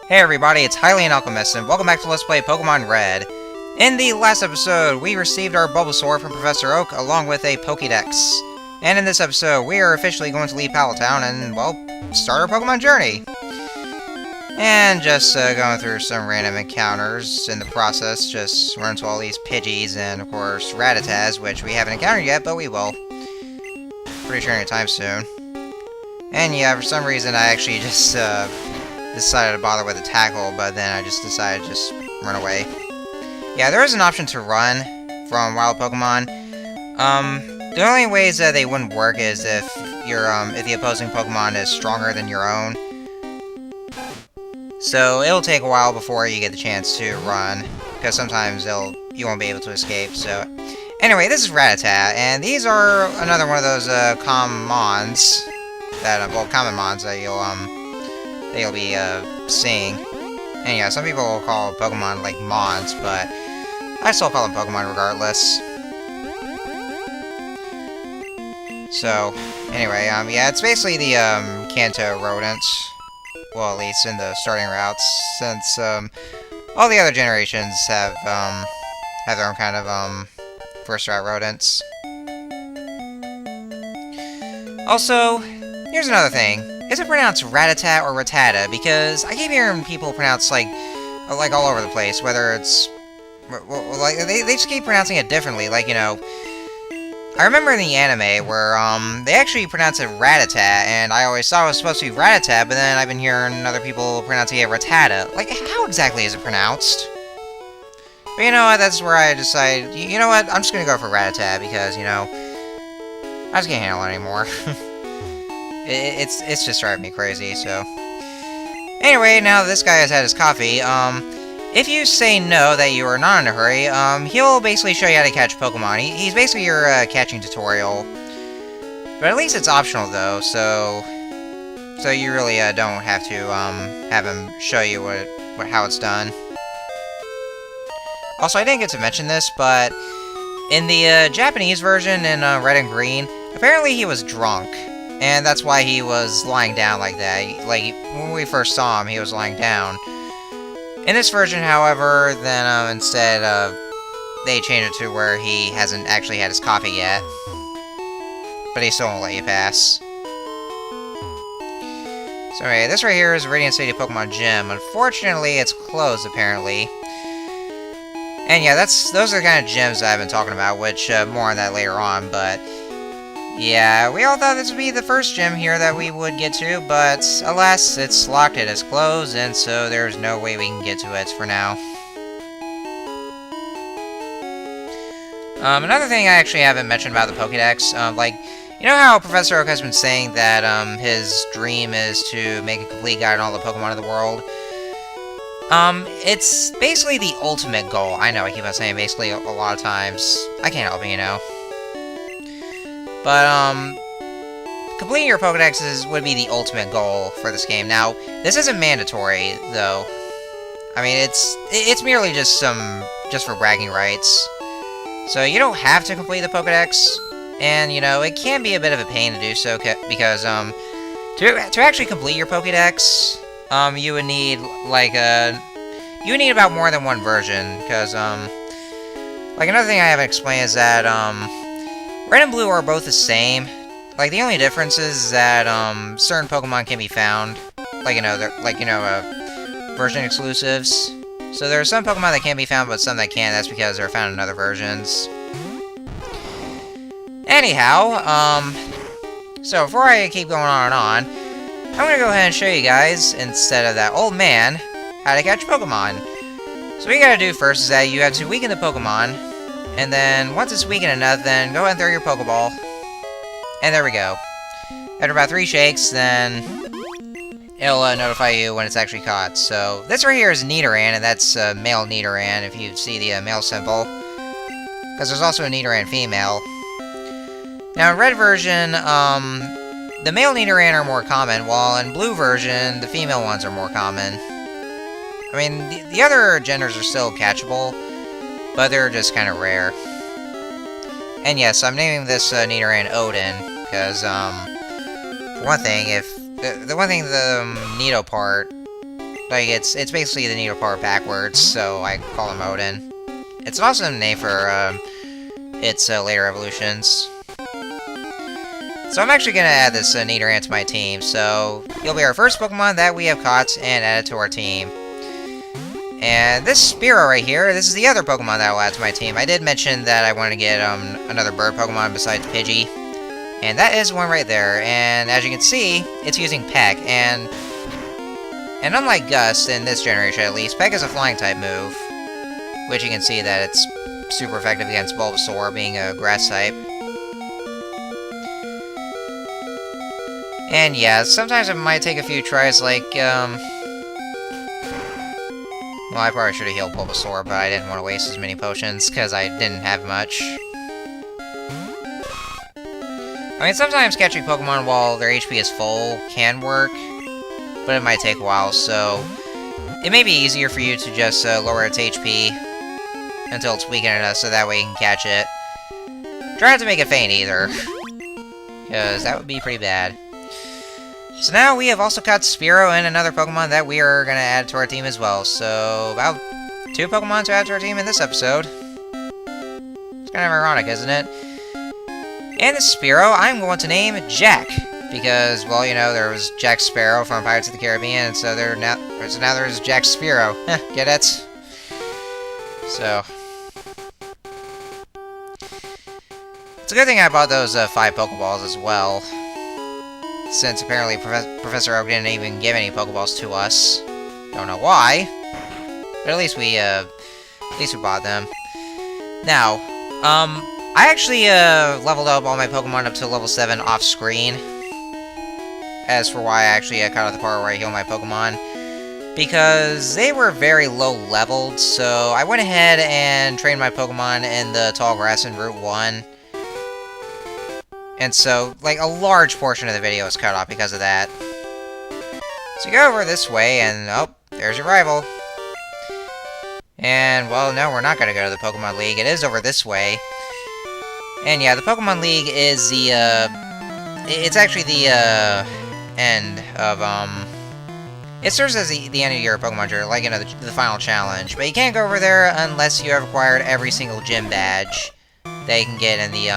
Hey everybody, it's Hylian Alchemist, and welcome back to Let's Play Pokemon Red. In the last episode, we received our Bulbasaur from Professor Oak, along with a Pokédex. And in this episode, we are officially going to leave Palatown and, well, start our Pokemon journey. And just going through some random encounters in the process, just run into all these Pidgeys and, of course, Rattatas, which we haven't encountered yet, but we will. Pretty sure anytime soon. And yeah, for some reason, I actually just, decided to bother with a tackle, but then I just decided to just run away. Yeah, there is an option to run from wild Pokemon. The only ways that they wouldn't work is if if the opposing Pokemon is stronger than your own. So it'll take a while before you get the chance to run, because sometimes you won't be able to escape. So anyway, this is Rattata, and these are another one of those common mons that you'll be seeing. And yeah, some people will call Pokemon like Mons, but I still call them Pokemon regardless. So, anyway, yeah, it's basically the Kanto rodents. Well, at least in the starting routes, since all the other generations have their own kind of first route rodents. Also, here's another thing. Is it pronounced Rattata or Rattata? Because I keep hearing people pronounce like all over the place. Whether it's like they just keep pronouncing it differently. Like, you know, I remember in the anime where they actually pronounce it Rattata, and I always thought it was supposed to be Rattata, but then I've been hearing other people pronouncing it Rattata. Like, how exactly is it pronounced? But you know what? That's where I decided. You know what? I'm just gonna go for Rattata because, you know, I just can't handle it anymore. It's just driving me crazy, so... Anyway, now that this guy has had his coffee, if you say no, that you are not in a hurry, he'll basically show you how to catch Pokemon. He's basically your catching tutorial. But at least it's optional, though, so you really don't have to have him show you how it's done. Also, I didn't get to mention this, but in the Japanese version in Red and Green, apparently he was drunk. And that's why he was lying down like that. Like, when we first saw him, he was lying down. In this version, however, then instead, they changed it to where he hasn't actually had his coffee yet. But he still won't let you pass. So anyway, this right here is Viridian City Pokemon Gym. Unfortunately, it's closed, apparently. And yeah, those are the kind of gyms that I've been talking about, which, more on that later on, but... yeah, we all thought this would be the first gym here that we would get to, but alas, it's locked, it is closed, and so there's no way we can get to it for now. Another thing I actually haven't mentioned about the Pokédex, like, you know how Professor Oak has been saying that, his dream is to make a complete guide on all the Pokemon of the world? It's basically the ultimate goal. I know, I keep on saying basically a lot of times. I can't help it, you know. But, completing your Pokédexes would be the ultimate goal for this game. Now, this isn't mandatory, though. I mean, it's merely just for bragging rights. So, you don't have to complete the Pokédex, and, you know, it can be a bit of a pain to do so, because, to actually complete your Pokédex, you would need, like, you would need about more than one version, because, like, another thing I haven't explained is that, Red and Blue are both the same. Like, the only difference is that, certain Pokemon can be found. Like, version exclusives. So there are some Pokemon that can be found, but some that can't. That's because they're found in other versions. Anyhow, so before I keep going on and on, I'm gonna go ahead and show you guys, instead of that old man, how to catch Pokemon. So what you gotta do first is that you have to weaken the Pokemon. And then, once it's weakened enough, then go ahead and throw your Pokeball. And there we go. After about 3 shakes, then it'll notify you when it's actually caught. So, this right here is Nidoran, and that's male Nidoran, if you see the male symbol. Because there's also a Nidoran female. Now, in Red version, the male Nidoran are more common, while in Blue version, the female ones are more common. I mean, the other genders are still catchable, but they're just kind of rare. And yes, I'm naming this Nidoran Odin, because, for one thing, if... The one thing, the Nido part Like, it's basically the Nidoran backwards, so I call him Odin. It's an awesome name for its later evolutions. So I'm actually going to add this Nidoran to my team, so he'll be our first Pokemon that we have caught and added to our team. And this Spearow right here, this is the other Pokemon that I'll add to my team. I did mention that I want to get another bird Pokemon besides Pidgey. And that is one right there, and as you can see, it's using Peck, and unlike Gust, in this generation at least, Peck is a flying type move, which you can see that it's super effective against Bulbasaur being a grass type. And yeah, sometimes it might take a few tries, like, well, I probably should have healed Bulbasaur, but I didn't want to waste as many potions, because I didn't have much. I mean, sometimes catching Pokemon while their HP is full can work, but it might take a while, so it may be easier for you to just lower its HP until it's weakened enough, so that way you can catch it. Try not to make it faint either, because that would be pretty bad. So now we have also caught Spearow and another Pokemon that we are going to add to our team as well. So about 2 Pokemon to add to our team in this episode. It's kind of ironic, isn't it? And this Spearow, I'm going to name Jack. Because, well, you know, there was Jack Sparrow from Pirates of the Caribbean, and so now there's Jack Spearow. Get it? So it's a good thing I bought those 5 Pokeballs as well. Since apparently Professor Oak didn't even give any Pokeballs to us. Don't know why. But at least we bought them. Now, I actually leveled up all my Pokemon up to level 7 off-screen. As for why I actually cut out the part where I heal my Pokemon. Because they were very low-leveled, so I went ahead and trained my Pokemon in the Tall Grass in Route 1. And so, like, a large portion of the video is cut off because of that. So you go over this way, and, oh, there's your rival. And, well, no, we're not going to go to the Pokemon League. It is over this way. And, yeah, the Pokemon League is the, it's actually the, end of, it serves as the end of your Pokemon journey, like, you know, the final challenge. But you can't go over there unless you have acquired every single gym badge that you can get in the,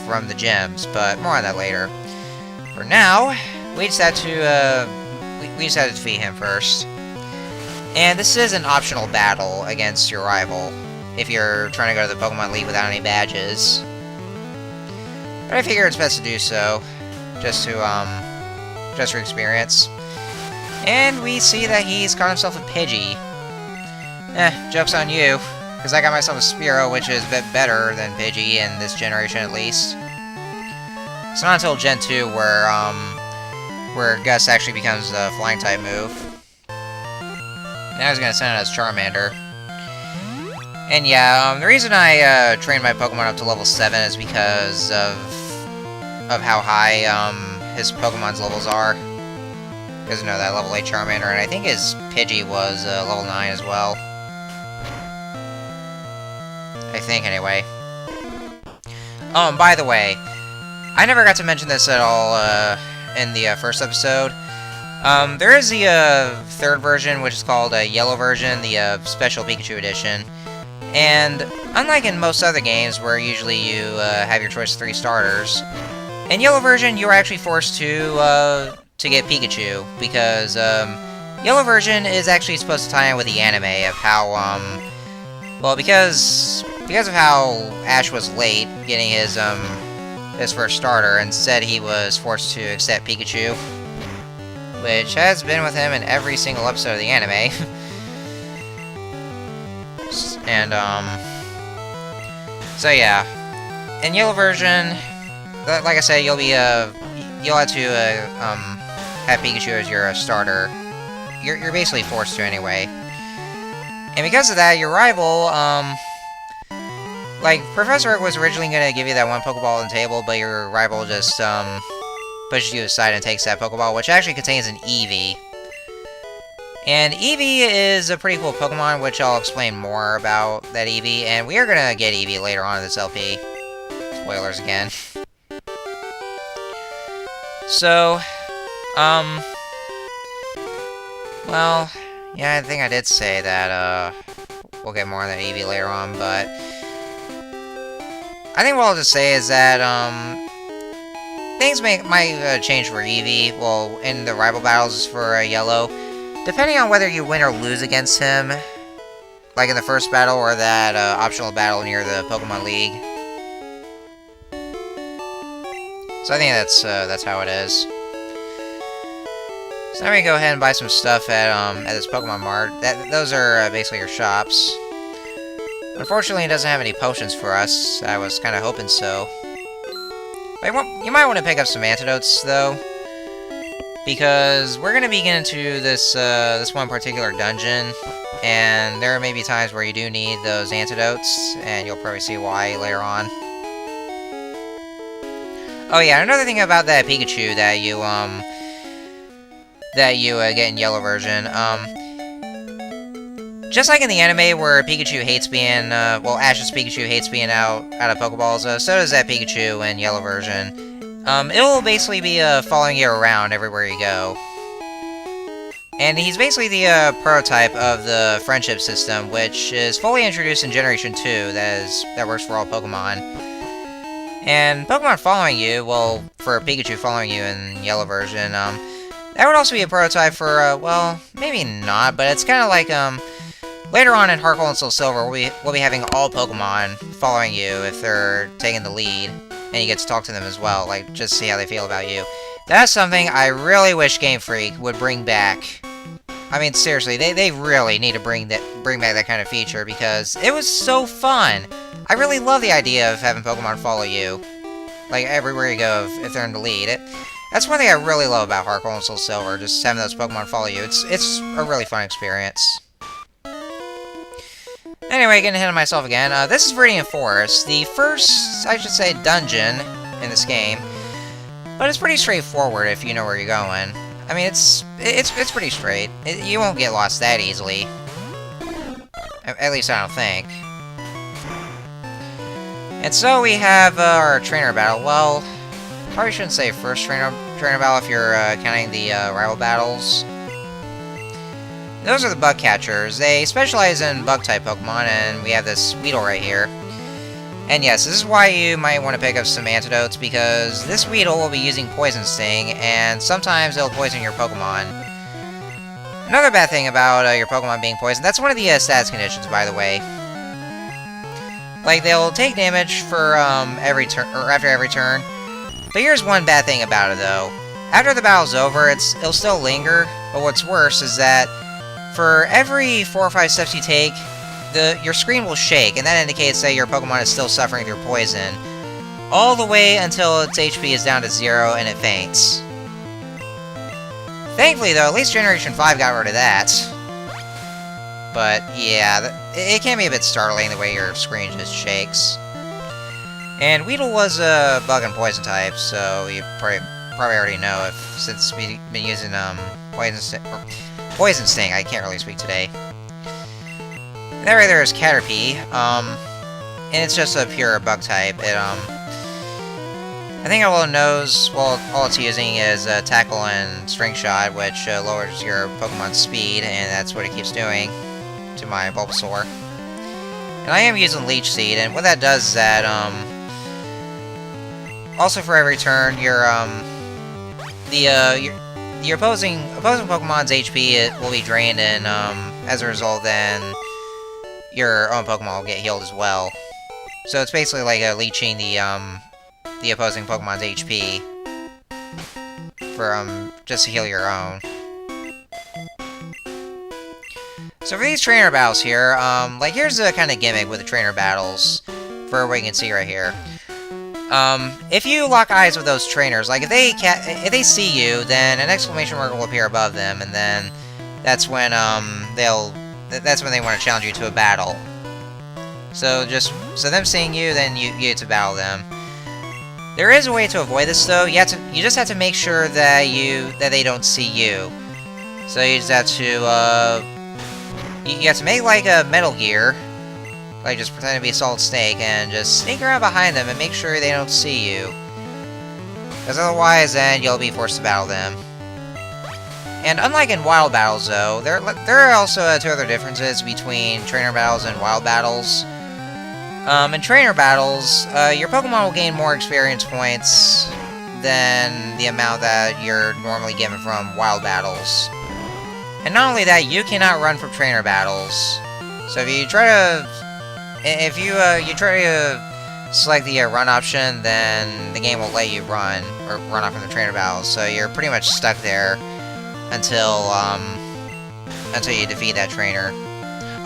from the gyms, but more on that later. For now, we just had to, we just had to defeat him first. And this is an optional battle against your rival, if you're trying to go to the Pokemon League without any badges. But I figure it's best to do so, just for experience. And we see that he's caught himself a Pidgey. Joke's on you. Because I got myself a Spearow, which is a bit better than Pidgey in this generation, at least. It's not until Gen 2 where Gust actually becomes a flying-type move. Now he's going to send it as Charmander. And yeah, the reason I trained my Pokemon up to level 7 is because of how high his Pokemon's levels are. Because, you know, that level 8 Charmander, and I think his Pidgey was level 9 as well. I think, anyway. Oh, and by the way, I never got to mention this at all in the first episode. There is the 3rd version, which is called a Yellow version, the Special Pikachu Edition. And unlike in most other games, where usually you have your choice of 3 starters, in Yellow version, you are actually forced to get Pikachu, because Yellow version is actually supposed to tie in with the anime of how, well, because of how Ash was late getting his first starter, instead he was forced to accept Pikachu, which has been with him in every single episode of the anime. And, so yeah, in Yellow version, like I said, you'll have to, have Pikachu as your starter. You're basically forced to anyway. And because of that, your rival, like, Professor Oak was originally going to give you that 1 Pokeball on the table, but your rival just, pushes you aside and takes that Pokeball, which actually contains an Eevee. And Eevee is a pretty cool Pokemon, which I'll explain more about that Eevee, and we are going to get Eevee later on in this LP. Spoilers again. Well, yeah, I think I did say that, we'll get more on that Eevee later on, but I think what I'll just say is that, things might change for Eevee, well, in the rival battles for Yellow, depending on whether you win or lose against him, like in the first battle or that optional battle near the Pokemon League. So I think that's how it is. So now we can go ahead and buy some stuff at this Pokemon Mart. Those are basically your shops. Unfortunately, it doesn't have any potions for us. I was kind of hoping so. But you might want to pick up some antidotes, though, because we're going to be getting into this one particular dungeon, and there may be times where you do need those antidotes, and you'll probably see why later on. Oh yeah, another thing about that Pikachu that you get in Yellow version, just like in the anime where Pikachu hates being, well, Ash's Pikachu hates being out of Pokeballs, so does that Pikachu in Yellow version. It'll basically be following you around everywhere you go. And he's basically the prototype of the friendship system, which is fully introduced in Generation 2, that works for all Pokemon. And Pokemon following you, well, for Pikachu following you in Yellow version, that would also be a prototype for, well, maybe not, but it's kind of like, later on in Heart Gold and Soul Silver, we'll be having all Pokemon following you if they're taking the lead, and you get to talk to them as well, like, just see how they feel about you. That's something I really wish Game Freak would bring back. I mean, seriously, they really need to bring back that kind of feature, because it was so fun! I really love the idea of having Pokemon follow you, like, everywhere you go if they're in the lead. That's one thing I really love about Heart Gold and Soul Silver, just having those Pokemon follow you. It's a really fun experience. Anyway, getting ahead of myself again, this is Viridian Forest, the first, I should say, dungeon in this game, but it's pretty straightforward if you know where you're going. I mean, it's pretty straight. You won't get lost that easily. At least I don't think. And so we have our trainer battle. Well, probably shouldn't say first trainer battle if you're counting the rival battles. Those are the bug catchers. They specialize in bug-type Pokemon, and we have this Weedle right here. And yes, this is why you might want to pick up some antidotes, because this Weedle will be using Poison Sting, and sometimes it'll poison your Pokemon. Another bad thing about your Pokemon being poisoned, that's one of the status conditions, by the way. Like, they'll take damage for every turn, or after every turn. But here's one bad thing about it, though. After the battle's over, it'll still linger, but what's worse is that for every 4 or 5 steps you take, your screen will shake, and that indicates that your Pokemon is still suffering through poison, all the way until its HP is down to 0 and it faints. Thankfully, though, at least Generation 5 got rid of that. But, yeah, it can be a bit startling the way your screen just shakes. And Weedle was a bug and poison type, so you probably already know since we've been using Poison Sting. I can't really speak today. And that right there is Caterpie, and it's just a pure bug type. I think everyone knows, well, all it's using is Tackle and String Shot, which lowers your Pokemon's speed, and that's what it keeps doing to my Bulbasaur. And I am using Leech Seed, and what that does is that, also for every turn, your opposing Pokemon's HP will be drained, and as a result, then your own Pokemon will get healed as well. So it's basically like leeching the opposing Pokemon's HP for just to heal your own. So for these trainer battles here, like here's the kind of gimmick with the trainer battles, for what you can see right here. If you lock eyes with those trainers, like if they see you, then an exclamation mark will appear above them, and then that's when they want to challenge you to a battle. So them seeing you, then you get to battle them. There is a way to avoid this though. You just have to make sure that they don't see you. So you just have to you have to make like a Metal Gear. Like, just pretend to be a Solid Snake, and just sneak around behind them and make sure they don't see you. Because otherwise, then, you'll be forced to battle them. And unlike in wild battles, though, there are also two other differences between trainer battles and wild battles. In trainer battles, your Pokemon will gain more experience points than the amount that you're normally given from wild battles. And not only that, you cannot run from trainer battles. So if you try to select the run option, then the game will let you run off from the trainer battles. So you're pretty much stuck there until you defeat that trainer.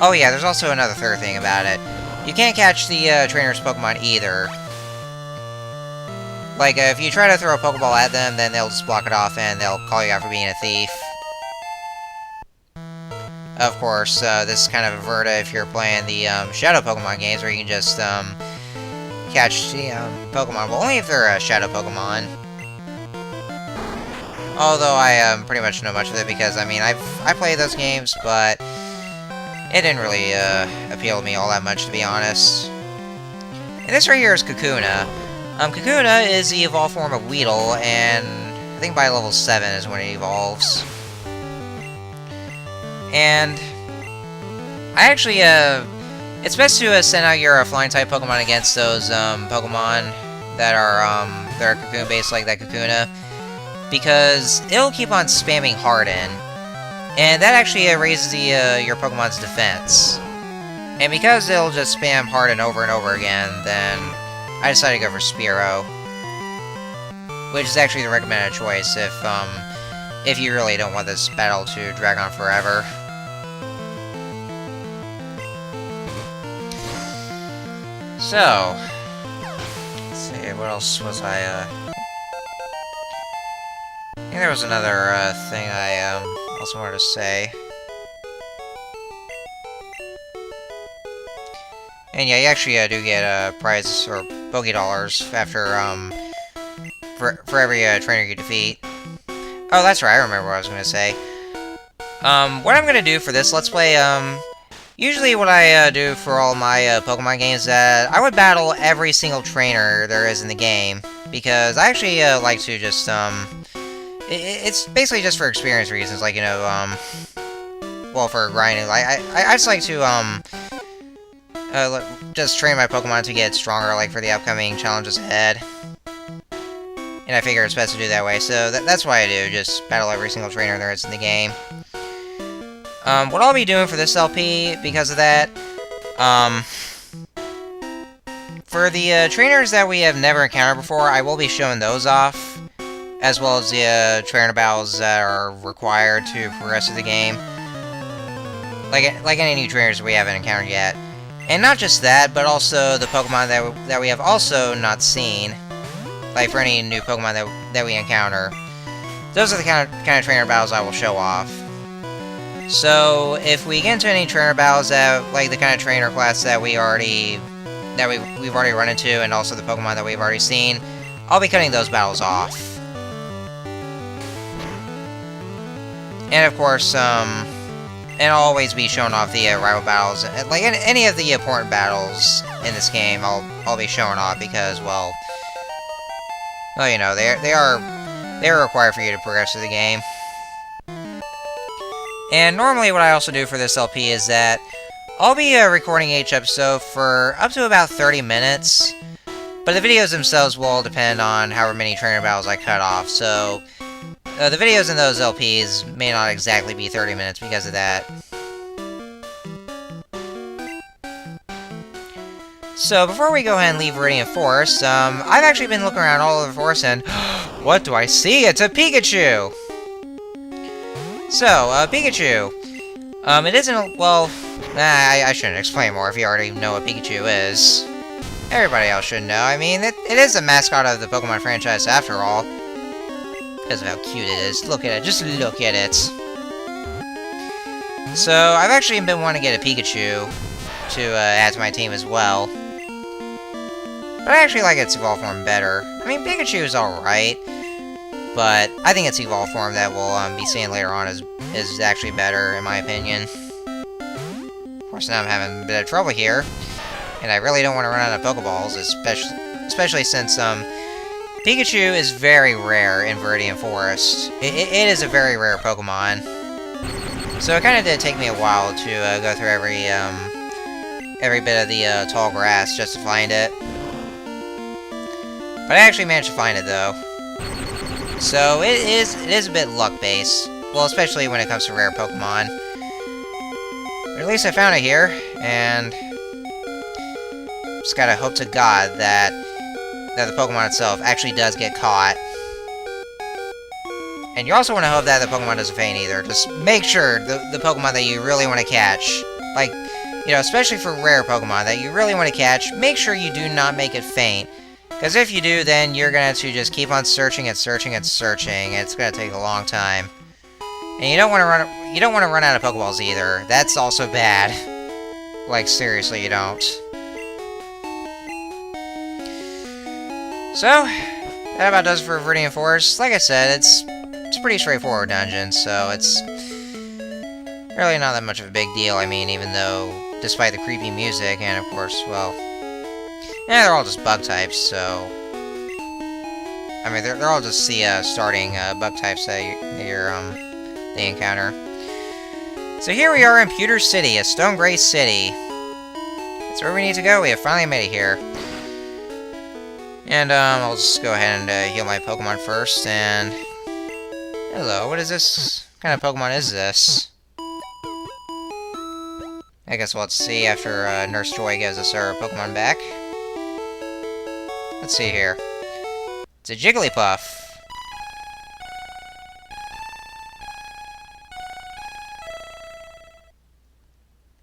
Oh yeah, there's also another third thing about it. You can't catch the trainer's Pokemon either. Like, if you try to throw a Pokeball at them, then they'll just block it off and they'll call you out for being a thief. Of course, this is kind of a Verta if you're playing the Shadow Pokemon games, where you can just catch the Pokemon, but only if they're Shadow Pokemon. Although I pretty much know much of it because, I mean, I played those games, but it didn't really appeal to me all that much, to be honest. And this right here is Kakuna. Kakuna is the evolved form of Weedle, and I think by level 7 is when it evolves. And I actually, it's best to send out your flying-type Pokemon against those Pokemon that are Cocoon-based, like that Kakuna, because it'll keep on spamming Harden, and that actually raises your Pokemon's defense. And because it'll just spam Harden over and over again, then I decided to go for Spearow, which is actually the recommended choice if you really don't want this battle to drag on forever. So, let's see, what else was I think there was another thing I also wanted to say. And yeah, you actually do get prizes or Poké Dollars after for every trainer you defeat. Oh, that's right, I remember what I was going to say. What I'm going to do for this Let's Play, usually what I do for all my Pokemon games is that I would battle every single trainer there is in the game, because I actually like to just, it's basically just for experience reasons, like, you know, well, for grinding. Like, I just like to, just train my Pokemon to get stronger, like, for the upcoming challenges ahead. And I figure it's best to do that way, so that's why I do, just battle every single trainer there is in the game. What I'll be doing for this LP, because of that, for the trainers that we have never encountered before, I will be showing those off, as well as the trainer battles that are required to progress through the game. Like any new trainers we haven't encountered yet. And not just that, but also the Pokemon that we have also not seen. Like, for any new Pokemon that we encounter. Those are the kind of trainer battles I will show off. So, if we get into any trainer battles that, like, the kind of trainer class that we've already run into, and also the Pokemon that we've already seen, I'll be cutting those battles off. And of course, and I'll always be showing off the rival battles, like any of the important battles in this game. I'll be showing off because, well, you know, they are required for you to progress through the game. And normally, what I also do for this LP is that I'll be recording each episode for up to about 30 minutes, but the videos themselves will depend on however many trainer battles I cut off. So the videos in those LPs may not exactly be 30 minutes because of that. So, before we go ahead and leave Viridian Forest, I've actually been looking around all over the forest, and what do I see? It's a Pikachu! So, Pikachu. It isn't, well, I shouldn't explain more if you already know what Pikachu is. Everybody else should know. I mean, it is a mascot of the Pokemon franchise after all. Because of how cute it is. Look at it, just look at it. So, I've actually been wanting to get a Pikachu to add to my team as well. But I actually like its evolved form better. I mean, Pikachu is alright, but I think its evolved form that we'll be seeing later on is actually better, in my opinion. Of course, now I'm having a bit of trouble here, and I really don't want to run out of Pokeballs, especially since Pikachu is very rare in Viridian Forest. It is a very rare Pokemon. So it kind of did take me a while to go through every bit of the tall grass just to find it. But I actually managed to find it, though. So it is a bit luck-based. Well, especially when it comes to rare Pokemon. But at least I found it here, and just gotta hope to God that the Pokemon itself actually does get caught. And you also want to hope that the Pokemon doesn't faint either. Just make sure the Pokemon that you really want to catch, like, you know, especially for rare Pokemon that you really want to catch, make sure you do not make it faint. Because if you do, then you're going to just keep on searching and searching and searching. It's going to take a long time. And you don't want to run out of Pokeballs either. That's also bad. Like, seriously, you don't. So, that about does it for Viridian Forest. Like I said, it's a pretty straightforward dungeon, so it's really not that much of a big deal. I mean, even though, despite the creepy music, and of course, well, yeah, they're all just bug types, so I mean, they're all just the starting bug types that they encounter. So here we are in Pewter City, a stone gray city. That's where we need to go. We have finally made it here. And I'll just go ahead and heal my Pokemon first. And hello, what is this? What kind of Pokemon is this? I guess we'll have to see after Nurse Joy gives us our Pokemon back. Let's see here. It's a Jigglypuff.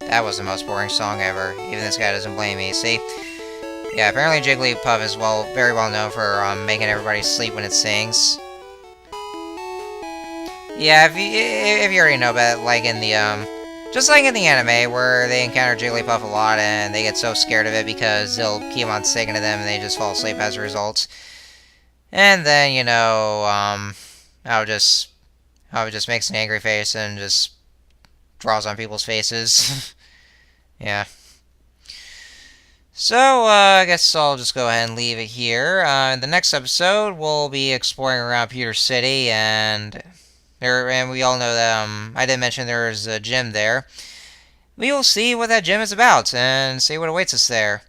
That was the most boring song ever. Even this guy doesn't blame me. See? Yeah, apparently Jigglypuff is very well known for making everybody sleep when it sings. Yeah, if you already know about it, like in the just like in the anime where they encounter Jigglypuff a lot and they get so scared of it because they'll keep on singing to them and they just fall asleep as a result. And then, you know, I just makes an angry face and just draws on people's faces. Yeah. So, I guess I'll just go ahead and leave it here. In the next episode, we'll be exploring around Pewter City, and we all know that, I did mention there is a gym there. We will see what that gym is about, and see what awaits us there.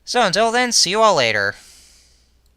So, until then, see you all later.